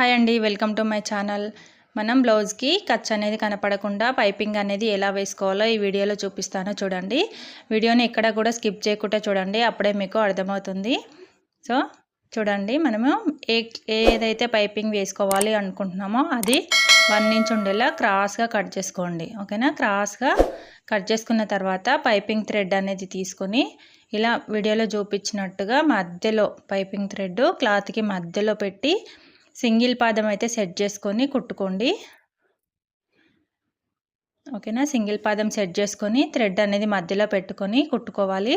Hi అండి, welcome to my channel. మనం బ్లౌజ్కి ఖర్చు అనేది కనపడకుండా పైపింగ్ అనేది ఎలా వేసుకోవాలో ఈ వీడియోలో చూపిస్తాను. చూడండి, వీడియోని ఎక్కడ కూడా స్కిప్ చేయకుండా చూడండి, అప్పుడే మీకు అర్థమవుతుంది. సో చూడండి, మనము ఏదైతే పైపింగ్ వేసుకోవాలి అనుకుంటున్నామో అది 1 ఇంచ్ ఉండేలా క్రాస్గా కట్ చేసుకోండి. ఓకేనా? క్రాస్గా కట్ చేసుకున్న తర్వాత పైపింగ్ థ్రెడ్ అనేది తీసుకొని ఇలా వీడియోలో చూపించినట్టుగా మధ్యలో పైపింగ్ థ్రెడ్ క్లాత్కి మధ్యలో పెట్టి సింగిల్ పాదం అయితే సెట్ చేసుకొని కుట్టుకోండి. ఓకేనా? సింగిల్ పాదం సెట్ చేసుకొని థ్రెడ్ అనేది మధ్యలో పెట్టుకొని కుట్టుకోవాలి.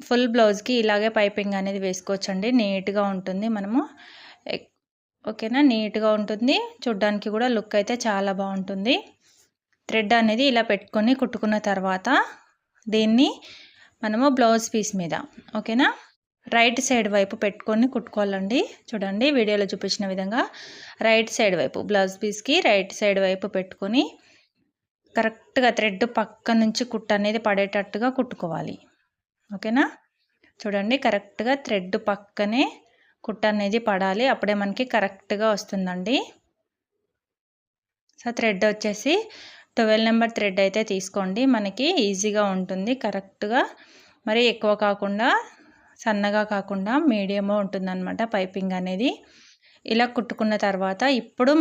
ఫుల్ బ్లౌజ్కి ఇలాగే పైపింగ్ అనేది వేసుకోవచ్చండి, నీట్గా ఉంటుంది. మనము ఓకేనా, నీట్గా ఉంటుంది, చూడ్డానికి కూడా లుక్ అయితే చాలా బాగుంటుంది. థ్రెడ్ అనేది ఇలా పెట్టుకొని కుట్టుకున్న తర్వాత దీన్ని మనము బ్లౌజ్ పీస్ మీద ఓకేనా రైట్ సైడ్ వైపు పెట్టుకొని కుట్టుకోవాలండి. చూడండి, వీడియోలో చూపించిన విధంగా రైట్ సైడ్ వైపు బ్లౌజ్ పీస్కి రైట్ సైడ్ వైపు పెట్టుకొని కరెక్ట్గా థ్రెడ్ పక్క నుంచి కుట్టు అనేది పడేటట్టుగా కుట్టుకోవాలి. ఓకేనా? చూడండి, కరెక్ట్గా థ్రెడ్ పక్కనే కుట్టు అనేది పడాలి, అప్పుడే మనకి కరెక్ట్గా వస్తుందండి. సో థ్రెడ్ వచ్చేసి 12 నెంబర్ థ్రెడ్ అయితే తీసుకోండి, మనకి ఈజీగా ఉంటుంది. కరెక్ట్గా మరి ఎక్కువ కాకుండా సన్నగా కాకుండా మీడియం ఉంటుందన్నమాట పైపింగ్ అనేది. ఇలా కుట్టుకున్న తర్వాత ఇప్పుడు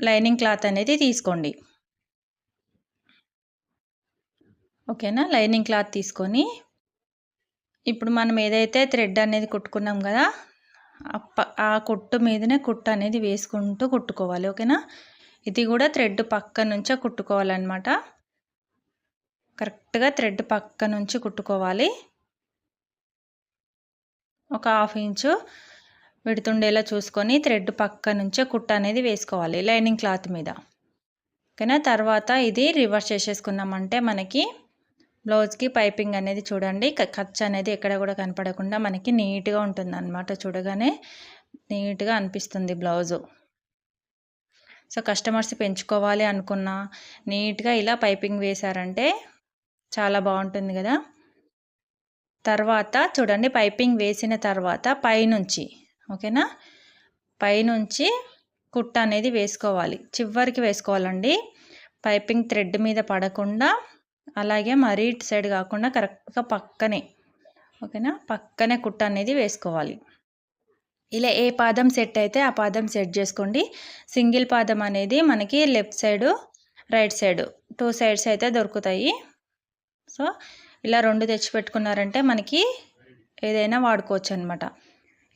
లైనింగ్ క్లాత్ అనేది తీసుకోండి. ఓకేనా? లైనింగ్ క్లాత్ తీసుకొని ఇప్పుడు మనం ఏదైతే థ్రెడ్ అనేది కుట్టుకున్నాం కదా, ఆ కుట్టు మీదనే కుట్టు అనేది వేసుకుంటూ కుట్టుకోవాలి. ఓకేనా? ఇది కూడా థ్రెడ్ పక్క నుంచే కుట్టుకోవాలన్నమాట. కరెక్ట్గా థ్రెడ్ పక్క నుంచి కుట్టుకోవాలి. ఒక 1/2 ఇంచు విడుతుండేలా చూసుకొని థ్రెడ్ పక్క నుంచే కుట్టు అనేది వేసుకోవాలి లైనింగ్ క్లాత్ మీద. ఓకేనా? తర్వాత ఇది రివర్స్ చేసేసుకున్నామంటే మనకి బ్లౌజ్కి పైపింగ్ అనేది చూడండి, ఖర్చు అనేది ఎక్కడ కూడా కనపడకుండా మనకి నీట్గా ఉంటుంది అన్నమాట. చూడగానే నీట్గా అనిపిస్తుంది బ్లౌజు. సో కస్టమర్స్ పెంచుకోవాలి అనుకున్నా నీట్గా ఇలా పైపింగ్ వేశారంటే చాలా బాగుంటుంది కదా. తర్వాత చూడండి, పైపింగ్ వేసిన తర్వాత పైనుంచి ఓకేనా పైనుంచి కుట్టు అనేది వేసుకోవాలి, చివరికి వేసుకోవాలండి. పైపింగ్ థ్రెడ్ మీద పడకుండా, అలాగే మరీ ఇటు సైడ్ కాకుండా కరెక్ట్గా పక్కనే ఓకేనా పక్కనే కుట్టు అనేది వేసుకోవాలి. ఇలా ఏ పాదం సెట్ అయితే ఆ పాదం సెట్ చేసుకోండి. సింగిల్ పాదం అనేది మనకి left side right side 2 sides అయితే దొరుకుతాయి. సో ఇలా 2 తెచ్చి పెట్టుకున్నారంటే మనకి ఏదైనా వాడుకోవచ్చు అనమాట,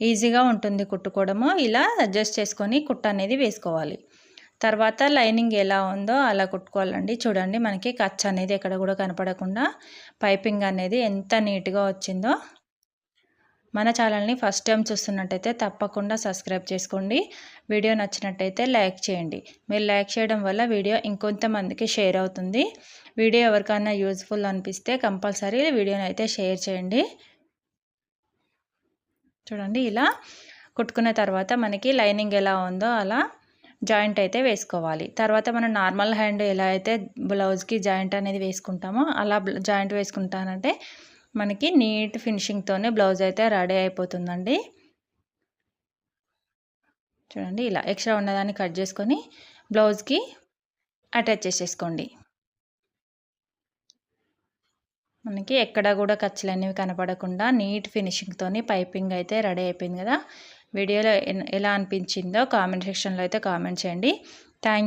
ఈజీగా ఉంటుంది కుట్టుకోవడము. ఇలా అడ్జస్ట్ చేసుకొని కుట్టు అనేది వేసుకోవాలి. తర్వాత లైనింగ్ ఎలా ఉందో అలా కుట్టుకోవాలండి. చూడండి, మనకి ఖర్చు అనేది ఎక్కడ కూడా కనపడకుండా పైపింగ్ అనేది ఎంత నీట్గా వచ్చిందో. మన ఛానల్ని ఫస్ట్ టైం చూస్తున్నట్టయితే తప్పకుండా సబ్స్క్రైబ్ చేసుకోండి. వీడియో నచ్చినట్టయితే లైక్ చేయండి. మీరు లైక్ చేయడం వల్ల వీడియో ఇంకొంతమందికి షేర్ అవుతుంది. వీడియో ఎవరికైనా యూజ్ఫుల్ అనిపిస్తే కంపల్సరీ వీడియోని అయితే షేర్ చేయండి. చూడండి, ఇలా కుట్టుకున్న తర్వాత మనకి లైనింగ్ ఎలా ఉందో అలా జాయింట్ అయితే వేసుకోవాలి. తర్వాత మనం నార్మల్ హ్యాండ్ ఎలా అయితే బ్లౌజ్కి జాయింట్ అనేది వేసుకుంటామో అలా జాయింట్ వేసుకుంటానంటే మనకి నీట్ ఫినిషింగ్తోనే బ్లౌజ్ అయితే రెడీ అయిపోతుందండి. చూడండి, ఇలా ఎక్స్ట్రా ఉన్నదాన్ని కట్ చేసుకొని బ్లౌజ్కి అటాచ్ చేసేసుకోండి. మనకి ఎక్కడ కూడా ఖర్చులు అనేవి కనపడకుండా నీట్ ఫినిషింగ్తోని పైపింగ్ అయితే రెడీ అయిపోయింది కదా. వీడియోలో ఎలా అనిపించిందో కామెంట్ సెక్షన్లో అయితే కామెంట్ చేయండి. థ్యాంక్